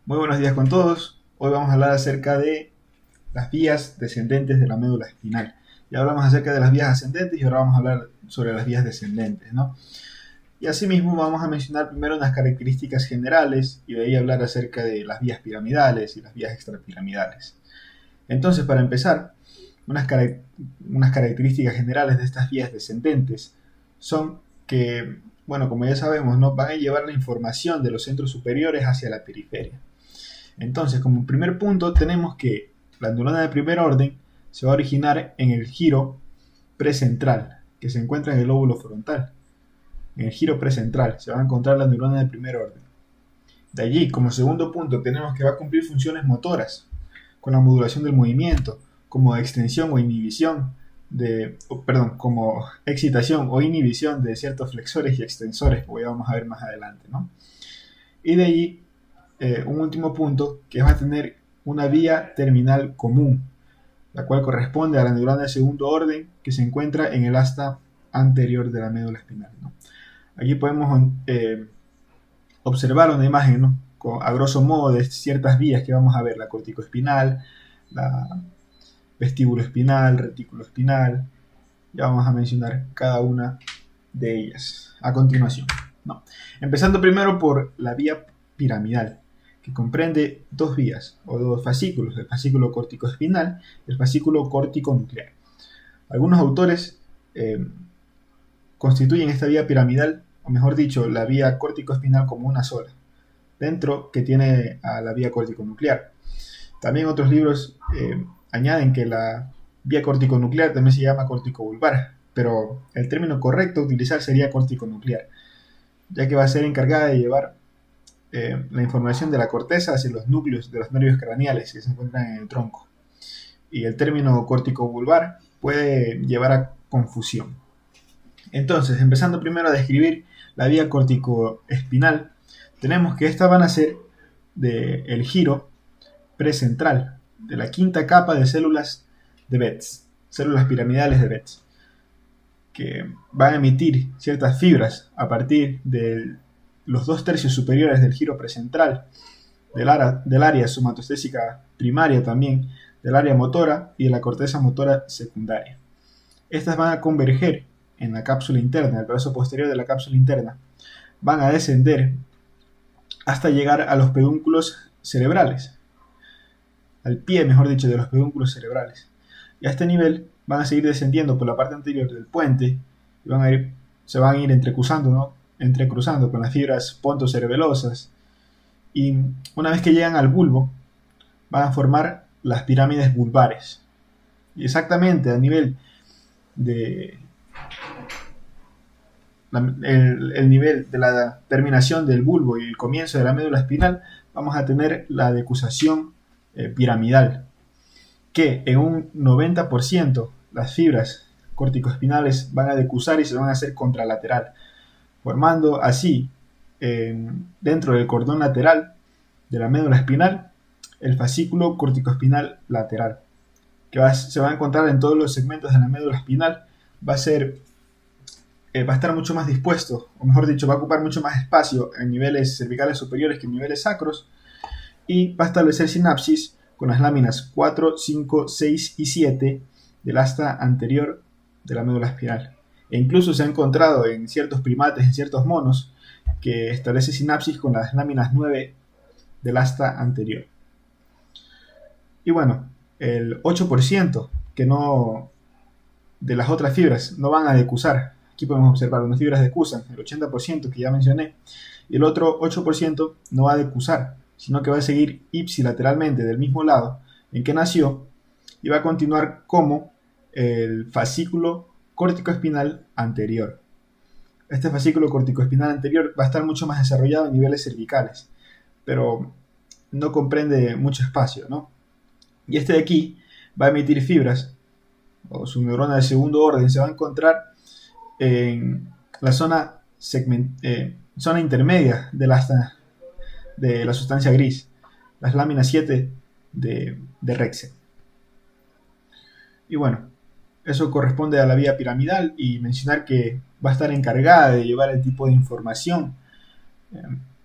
Muy buenos días con todos. Hoy vamos a hablar acerca de las vías descendentes de la médula espinal. Ya hablamos acerca de las vías ascendentes y ahora vamos a hablar sobre las vías descendentes, ¿no? Y asimismo vamos a mencionar primero unas características generales y de ahí hablar acerca de las vías piramidales y las vías extrapiramidales. Entonces, para empezar, unas características generales de estas vías descendentes son que, bueno, como ya sabemos, ¿no? Van a llevar la información de los centros superiores hacia la periferia. Entonces, como primer punto, tenemos que la neurona de primer orden se va a originar en el giro precentral, que se encuentra en el lóbulo frontal. En el giro precentral se va a encontrar la neurona de primer orden. De allí, como segundo punto, tenemos que va a cumplir funciones motoras, con la modulación del movimiento, como extensión o inhibición como excitación o inhibición de ciertos flexores y extensores, que vamos a ver más adelante, ¿no? Y de allí un último punto que va a tener una vía terminal común, la cual corresponde a la neurona de segundo orden que se encuentra en el asta anterior de la médula espinal, ¿no? Aquí podemos observar una imagen, ¿no? A grosso modo de ciertas vías que vamos a ver: la corticoespinal, la vestíbulo espinal, retículo espinal. Ya vamos a mencionar cada una de ellas a continuación, ¿no? Empezando primero por la vía piramidal, que comprende dos vías o dos fascículos: el fascículo córtico-espinal y el fascículo córtico-nuclear. Algunos autores constituyen esta vía piramidal, o mejor dicho, la vía córtico-espinal, como una sola, dentro que tiene a la vía córtico-nuclear. También otros libros añaden que la vía córtico-nuclear también se llama córtico-vulvar, pero el término correcto a utilizar sería córtico-nuclear, ya que va a ser encargada de llevar la información de la corteza hacia los núcleos de los nervios craneales que se encuentran en el tronco. Y el término córtico-vulvar puede llevar a confusión. Entonces, empezando primero a describir la vía córtico-espinal, tenemos que esta van a ser del giro precentral, de la quinta capa de células de Betz, células piramidales de Betz, que van a emitir ciertas fibras a partir de los 2/3 superiores del giro precentral, del área somatostésica primaria también, del área motora y de la corteza motora secundaria. Estas van a converger en la cápsula interna, el brazo posterior de la cápsula interna, van a descender hasta llegar a los pedúnculos cerebrales, al pie, mejor dicho, de los pedúnculos cerebrales. Y a este nivel van a seguir descendiendo por la parte anterior del puente y se van a ir entrecruzando, ¿no? Entrecruzando con las fibras pontocerebelosas, y una vez que llegan al bulbo van a formar las pirámides vulvares. Y exactamente a nivel de el nivel de la terminación del bulbo y el comienzo de la médula espinal, vamos a tener la decusación piramidal, que en un 90% las fibras corticoespinales van a decusar y se van a hacer contralateral, formando así dentro del cordón lateral de la médula espinal el fascículo corticoespinal lateral, que se va a encontrar en todos los segmentos de la médula espinal. Va a estar mucho más dispuesto, o mejor dicho, va a ocupar mucho más espacio en niveles cervicales superiores que en niveles sacros, y va a establecer sinapsis con las láminas 4, 5, 6 y 7 del asta anterior de la médula espinal. E incluso se ha encontrado en ciertos primates, en ciertos monos, que establece sinapsis con las láminas 9 del asta anterior. Y bueno, el 8% que no de las otras fibras no van a decusar. Aquí podemos observar unas fibras decusan, el 80% que ya mencioné, y el otro 8% no va a decusar, sino que va a seguir ipsilateralmente del mismo lado en que nació y va a continuar como el fascículo córtico-espinal anterior. Este fascículo córtico-espinal anterior va a estar mucho más desarrollado en niveles cervicales, pero no comprende mucho espacio, ¿no? Y este de aquí va a emitir fibras, o su neurona de segundo orden se va a encontrar en la zona intermedia de la sustancia gris, las láminas 7 de Rexen. Y bueno, eso corresponde a la vía piramidal, y mencionar que va a estar encargada de llevar el tipo de información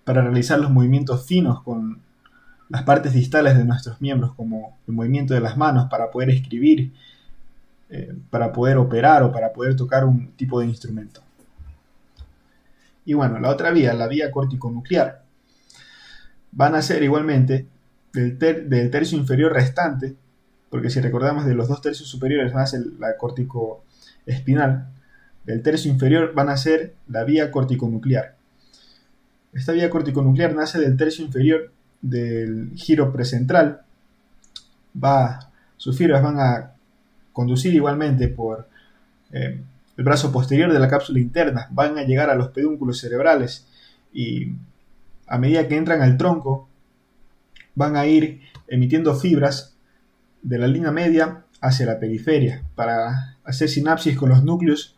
para realizar los movimientos finos con las partes distales de nuestros miembros, como el movimiento de las manos para poder escribir, para poder operar o para poder tocar un tipo de instrumento. Y bueno, la otra vía, la vía córtico-nuclear, van a ser igualmente del tercio inferior restante, porque si recordamos de los 2 tercios superiores nace la córtico espinal, del tercio inferior van a ser la vía córtico-nuclear. Esta vía córtico-nuclear nace del tercio inferior del giro precentral, sus fibras van a conducir igualmente por el brazo posterior de la cápsula interna, van a llegar a los pedúnculos cerebrales y a medida que entran al tronco van a ir emitiendo fibras de la línea media hacia la periferia para hacer sinapsis con los núcleos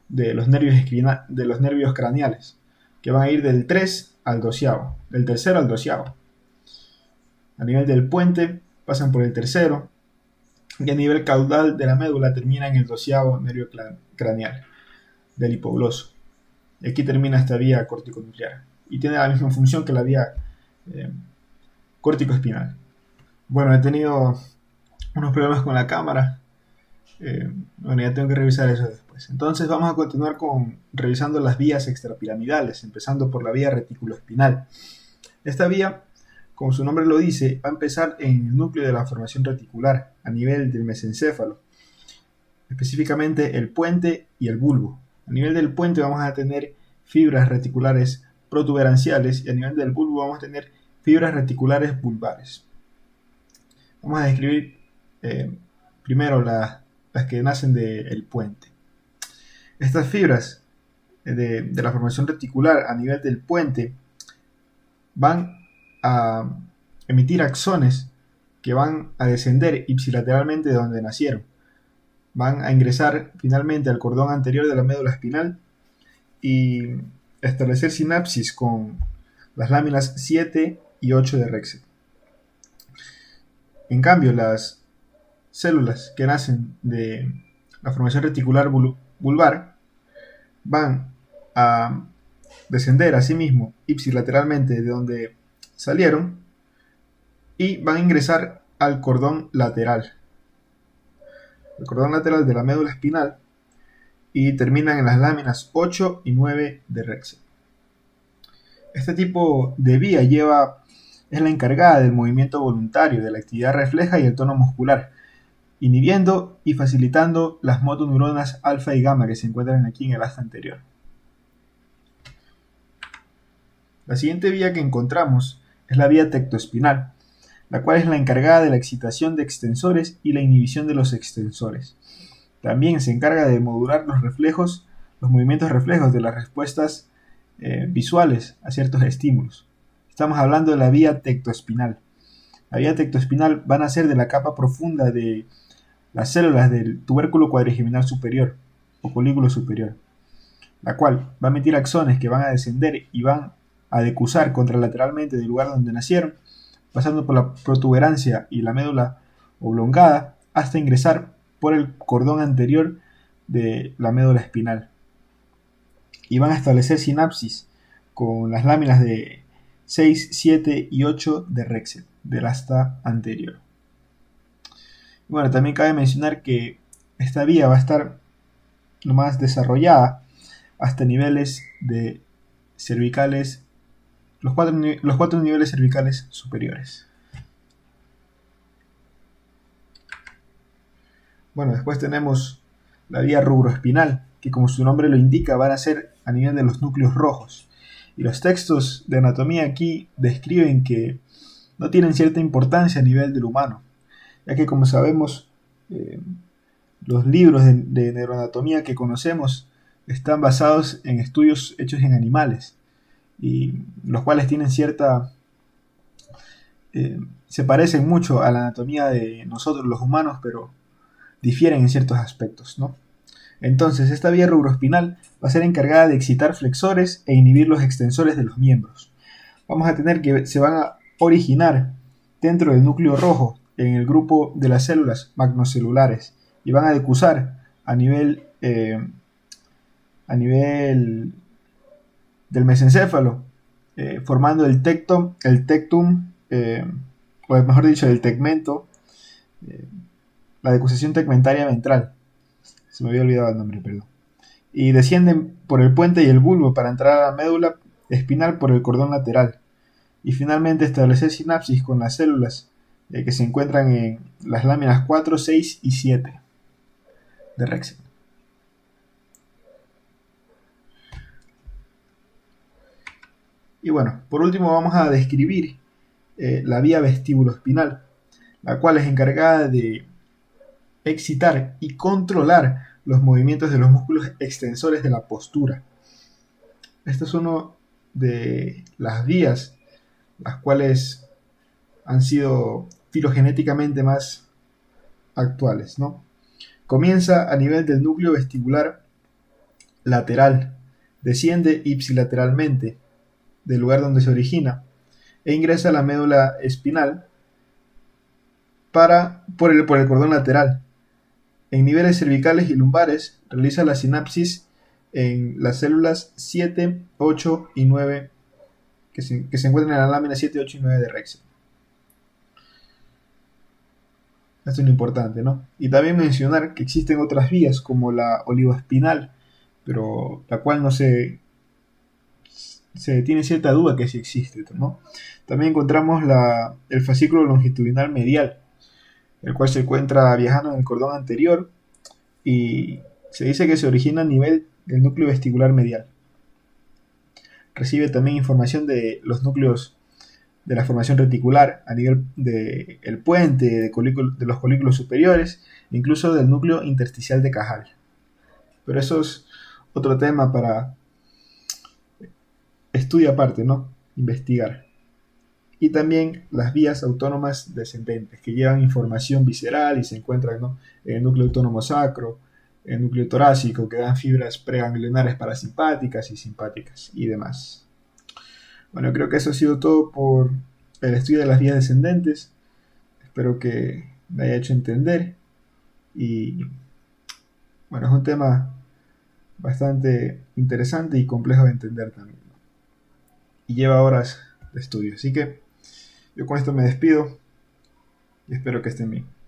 de los nervios craneales, que van a ir del 3 al 12º, del tercero al 12º. A nivel del puente pasan por el tercero y a nivel caudal de la médula termina en el 12º nervio craneal del hipogloso. Y aquí termina esta vía córtico-nuclear y tiene la misma función que la vía córtico-espinal. Bueno, he tenido unos problemas con la cámara. Bueno, ya tengo que revisar eso después. Entonces vamos a continuar revisando las vías extrapiramidales, empezando por la vía reticuloespinal. Esta vía, como su nombre lo dice, va a empezar en el núcleo de la formación reticular, a nivel del mesencéfalo, específicamente el puente y el bulbo. A nivel del puente vamos a tener fibras reticulares protuberanciales y a nivel del bulbo vamos a tener fibras reticulares bulbares. Vamos a describir primero las que nacen del puente. Estas fibras de la formación reticular a nivel del puente van a emitir axones que van a descender ipsilateralmente de donde nacieron. Van a ingresar finalmente al cordón anterior de la médula espinal y establecer sinapsis con las láminas 7 y 8 de Rexet. En cambio, las células que nacen de la formación reticular bulbar van a descender a sí mismo ipsilateralmente de donde salieron y van a ingresar al cordón lateral. El cordón lateral de la médula espinal y terminan en las láminas 8 y 9 de Rexet. Este tipo de vía es la encargada del movimiento voluntario, de la actividad refleja y el tono muscular, inhibiendo y facilitando las motoneuronas alfa y gamma que se encuentran aquí en el asta anterior. La siguiente vía que encontramos es la vía tectoespinal, la cual es la encargada de la excitación de extensores y la inhibición de los extensores. También se encarga de modular los movimientos reflejos de las respuestas visuales a ciertos estímulos. Estamos hablando de la vía tectoespinal. La vía tectoespinal va a nacer de la capa profunda de las células del tubérculo cuadrigeminal superior o colículo superior, la cual va a emitir axones que van a descender y van a decusar contralateralmente del lugar donde nacieron, pasando por la protuberancia y la médula oblongada hasta ingresar por el cordón anterior de la médula espinal. Y van a establecer sinapsis con las láminas de 6, 7 y 8 de Rexet, del asta anterior. Bueno, también cabe mencionar que esta vía va a estar más desarrollada hasta niveles de cervicales, los cuatro niveles cervicales superiores. Bueno, después tenemos la vía rubroespinal, que como su nombre lo indica, van a ser a nivel de los núcleos rojos. Y los textos de anatomía aquí describen que no tienen cierta importancia a nivel del humano, ya que como sabemos, los libros de neuroanatomía que conocemos están basados en estudios hechos en animales, y los cuales tienen se parecen mucho a la anatomía de nosotros los humanos, pero difieren en ciertos aspectos, ¿no? Entonces, esta vía rubroespinal va a ser encargada de excitar flexores e inhibir los extensores de los miembros. Vamos a tener que se van a originar dentro del núcleo rojo en el grupo de las células magnocelulares y van a decusar a nivel del mesencéfalo, formando el tectum o mejor dicho, del tegmento, eh, la decusación tegmentaria ventral. Se me había olvidado el nombre, perdón. Y descienden por el puente y el bulbo para entrar a la médula espinal por el cordón lateral. Y finalmente establecer sinapsis con las células que se encuentran en las láminas 4, 6 y 7 de Rexel. Y bueno, por último vamos a describir la vía vestíbulo-espinal, la cual es encargada de excitar y controlar los movimientos de los músculos extensores de la postura. Este es uno de las vías las cuales han sido filogenéticamente más actuales, ¿no? Comienza a nivel del núcleo vestibular lateral, desciende ipsilateralmente del lugar donde se origina e ingresa a la médula espinal por el cordón lateral. En niveles cervicales y lumbares realiza la sinapsis en las células 7, 8 y 9 que se encuentran en la lámina 7, 8 y 9 de Rexel. Esto es lo importante, ¿no? Y también mencionar que existen otras vías como la olivoespinal, pero la cual no se tiene cierta duda que sí existe, ¿no? También encontramos el fascículo longitudinal medial, el cual se encuentra viajando en el cordón anterior y se dice que se origina a nivel del núcleo vestibular medial. Recibe también información de los núcleos de la formación reticular a nivel del puente, de los colículos superiores, incluso del núcleo intersticial de Cajal. Pero eso es otro tema para estudio aparte, ¿no? Investigar. Y también las vías autónomas descendentes, que llevan información visceral y se encuentran, ¿no?, en el núcleo autónomo sacro, en el núcleo torácico, que dan fibras preganglionares parasimpáticas y simpáticas y demás. Bueno, creo que eso ha sido todo por el estudio de las vías descendentes. Espero que me haya hecho entender. Y bueno, es un tema bastante interesante y complejo de entender también, ¿no? Y lleva horas de estudio. Así que yo con esto me despido y espero que estén bien.